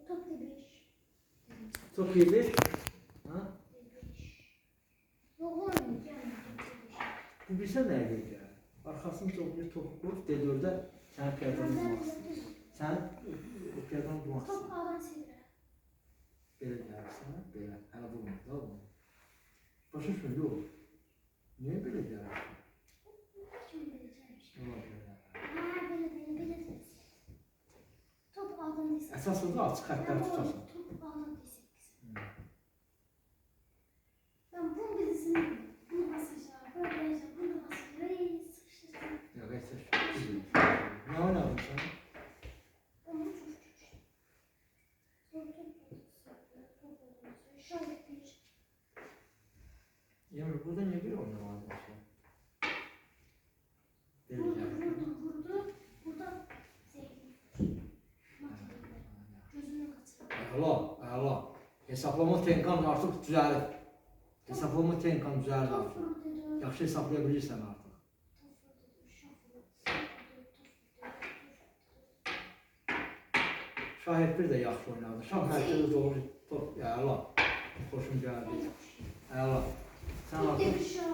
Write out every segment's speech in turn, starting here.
Top D5. Top D5. Ha? Yok olmuyor yani. Bu bilsə nəyə gəlir? Arxasını çoxlu top qoyub D4-də sənin piyadan vurmaq istəyir. Sənin piyadan vurmaq istəyir. Top A'dan sevirəm. Belə gəlirsən, belə. Hələ vurmaq da olmur. Başa düşmür, yox. Niyə belə gəlirsən? Kim biləcəkmiş? Yola belə. Belə. Top A'dan D8. Əsas odur, açıq xəttlər tutasın. Top A'dan D8. Ben bunu bilirsin. Bunu basacağım. Böyle yapacağım. Bunu basacağım. Sıkıştıracağım. Yox, heç şey. Nə oynadın sən? Ben bunu çok çok. Şöyle bir. Yemir, burada niyə bir oynamadın sən? Belə gəlirsən. Vurdu. Burada zeytin. Gözünü kaçırdı. Əla. Hesablama tenkan artıq düzəlir. Hesablama tenkan düzəlir Top artıq. vurdu. Yaxşı hesablaya bilirsən artıq. Şahid bir də yaxşı oynadı. Şah mərkəzi doğru top. Əla. Xoşum gəldi. Əla. Sən Top artıq D1 şah.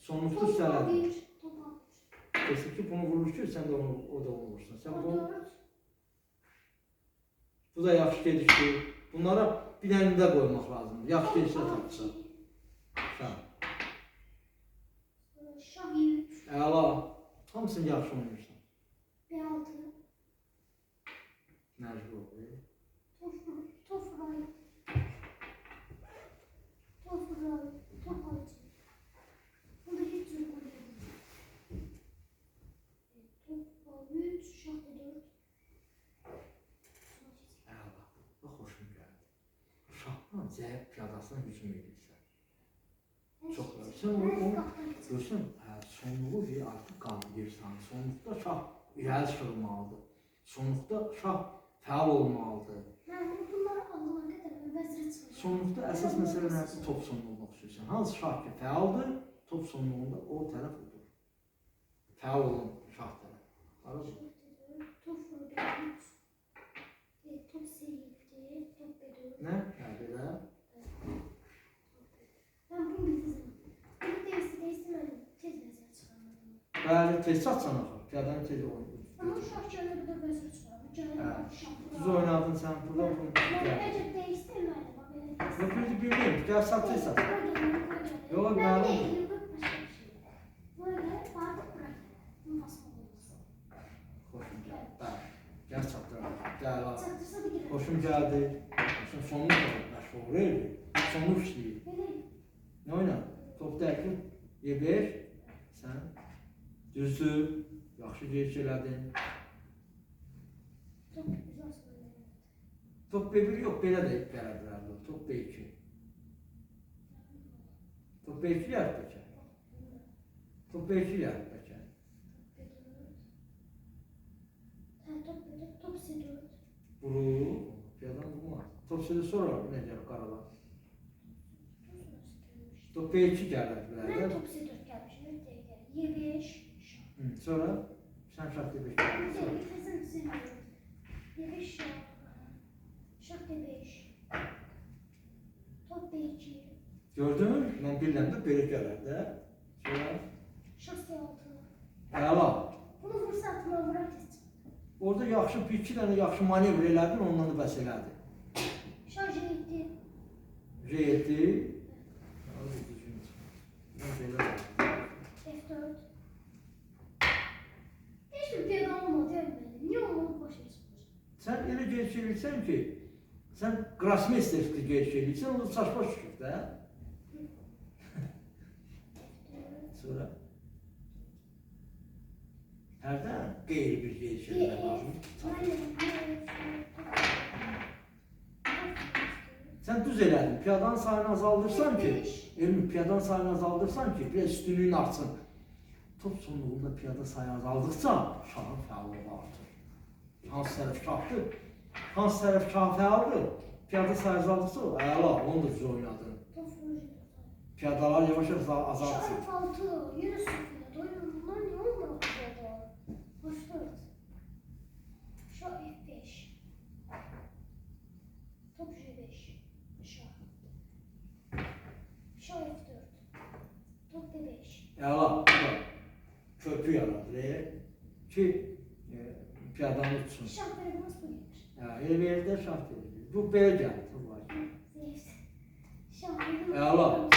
sonluqda Top üstələdin. A1. Top A3. Kesin ki bunu vurur ki, sən də o da vurursan. Sən bunu, A4. bu da yaxşı gedişdi. Bunlara bir dənə də qoymaq lazımdır. Yaxşı gedişlə tapırsan. Şah. Şah Y3. Əla. Hamısını yaxşı oynayırsan. B6. Məcbur olur. Top Ray. Top Ray. Top A2. Burada hiç yok. Top A3. Şah D4. Əla. Bax, xoşum gəldi. Şahla zəif piyadasına hücum edirsən. Çox yaxşı. Sən onu görsən, sonluğu bir artıq qanıyırsan. Sonluqda şah irəli çıxılmalıdır. Sonluqda şah fəal olmalıdır. Ben bunları Allah'a kadar vezir çıkacağım. Sonluqda əsas məsələ nədir? Top sonluğuna xüsusən. Hansı şah ki fəaldır, top sonluğunda o tərəf odur. Fəal olan şah tərəf. Arada. Top D3. Top C7. Top B4. Nə? Belə. Ben bunu bildim. Bunu değiştirmedim. Tez vezir çıkarmadım. Bəli, tez çatsan axı. Piyadanı tez oynayır. Ama şah canı bir de vezir çıkarmadım. Canı şah. Düz oynadın sən burada. Ben bence değiştirmedim. Yox, bir deyim. Gəl sat, tez sat. Yox, Ben məlumu. değilim. Başka bir şey. Buna göre farklı bırak. Bunu basma olmaz. Xoşum gəldi. Bəli. Gəl çatdıraq. Gəl al. Çatırsa da girer. Xoşum gəldi. Xoşum sonluq məşğul eldir. Sonluq işləyir. Böyle. Nə oynadın? Top dəkin. Y5. Sən. Düzdür. Yaxşı gec elədin. Çok güzel söylüyor. Top B1 yox, belə də gələ bilərdi. Top B2. Top B2 yer bəlkə. Top B2 yer bəlkə. Top C4. Vurur. Piyadan vurmaz. Top C4 sonra nə gəlir qaralar. Top B2 gələr Ben bilərdi. top C4 gelmişim. Y5. Sonra sən şah D5 gəlir. Y5 şah. Şah D5. Top B2. Gördün mü? Mən bilirəm də belə gələr də. Sonra Şah C6. əla. Bunu vursa atma vurar tez. Orada yaxşı bir iki dənə yaxşı manevr elədin, ondan da bəs elədi. Şah C7. J7. F4. Hiçbir piyada olmadı yani benim. Niye olmadı boş ver. Sən elə gec eləyirsən ki, sən Grasmeisterski gec eləyirsən, o da saçma çıxır da. Sonra hərdən qeyri bir gec eləmək lazım. Sən düz elədin, piyadanın sayını azaldırsan ki, elmi piyadanın sayını azaldırsan ki, biraz üstünlüyün artsın. Top sonluğunda piyada sayı azaldıqca şahın fəallığı artır. Hansı tərəf şahdır? Hansı tərəf şah fəaldır? Piyada sayı azaldıqca əla, onu da düz oynadın. Piyadalar yavaş-yavaş azaltsın. Şah F6. Yine sıfırladı. Bunlar niye olmadı piyada? Boş ver. Şah piyadanı uçsun. Şah vermez bu gelir. El verdi, şah verdi. Bu belə gəldi. Zeyf. Şah vermez. Əla.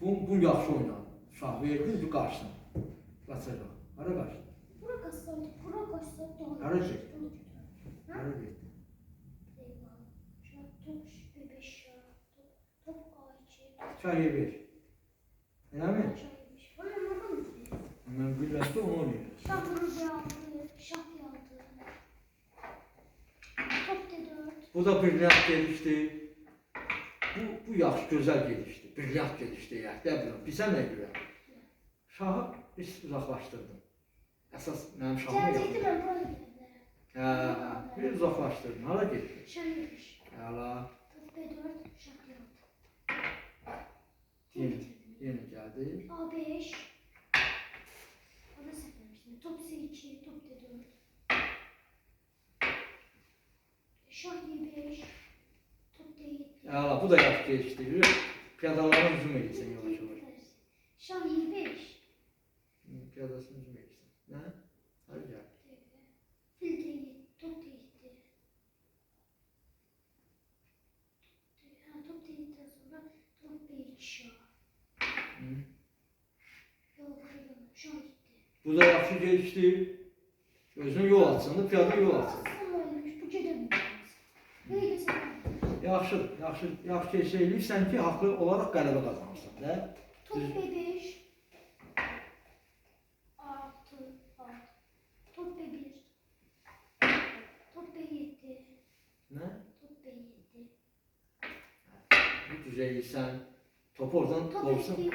Bu yaxşı oynadı. Şah verdi, bu qaçsın. Qaçacaq. Hara qaçdı? Bura kaçsaydı, bura kaçsaydı daha Hara iyi. getdi? Hara getdi? Eyvah. Şah top, bebeş şah. Top A2. Şah E5. Eləmi? Şah yemiş. Bana bakalım mı? Mən bilməzdi, onu oynayır. Şah vurur B6. Şah B6. Top D4. Bu da brilliant gelişdi. Bu yaxşı, gözəl gelişdi. Brilliant gelişdi ya. Dəbiləm, bizə nə görə? Şahı heç uzaqlaşdırdım. Əsas mənim şahım Gelecekti yoxdur. ben buraya gidelim. Bir uzaqlaşdırdım. Hara getdi? Şah yemiş. Əla. Top B4. Şah D6. Yenə gəldi. A5. Ona sefermiştim. Top C2. Top D4. Şah Y5. Top D7. Əla, bu da yaxşı gelişdi. Piyadalara hücum edirsən yavaş-yavaş. Şah Y5. Piyadasını hücum edirsən. Nə? Hara gəldi? Fil D7. Top D7. Top D7'den sonra top B2 şah. Yok hayır. Şah gitti. Bu da yaxşı gelişdi. Özünü yol açsın da piyada yol açsın. Bu gedəmir. Böyle geçelim. Yaxşı şey eləyirsən ki, haqlı olaraq qələbə qazanırsan. Də? Top B5. Artı. Top B1. Top B7. Nə? Top B7. Bu düzəlirsən. Topu oradan Top qovsun. F1.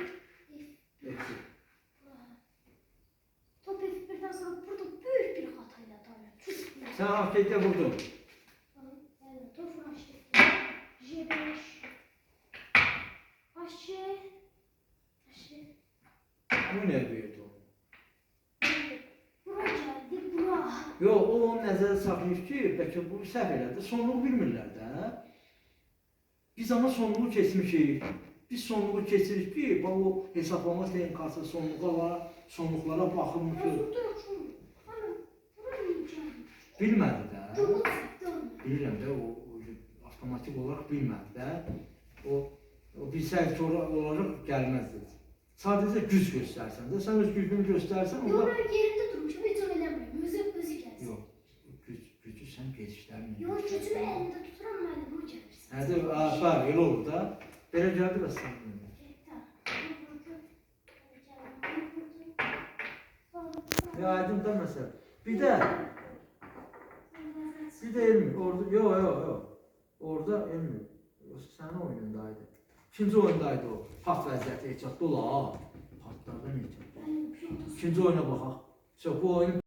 F2. Top F1'den sonra burada büyük bir hatayla tanıyor. Sən arcade'də vurdun. Evet, top H7. J5. H. Bu nə verdi o? Bura geldi, bura. Yox, o onu nəzərə saxlayıb ki, bəlkə bu səhv elədi. Sonluğu bilmirlər də. Biz ama sonluğu keçmişik. Biz sonluğu keçirik ki, o hesablama texnikası sonluqlara baxılmışıq. Burada yok şunu. Hanım, bura niye geldi? Bilmədi də. Double çekti onu. Bilirəm də, o avtomatik olaraq bilmədi də. O bilsəydi ki, olacaq gəlməzdi. Sadəcə güc göstərsən də, sən öz gücünü göstərsən, Yo, orada... ben yerinde durmuşum, hiç öyle demiyorum. Özü gelsin. Yox, gücü sən geçişlərlə. Yo, çocuğu elinde tuturam, ben de bunu gelirsin. Hədə, bəli, elə olur da. Belə gəldi və sən. Ya, aydın da məsələ. Bir də Elmi, orada, yox. Orada Elmi, sənin oyunundaydı. İkinci oyundaydı o. Pat vəziyyəti heç atdı ola. Patlardan necə. İkinci oyuna baxaq. Bu oyun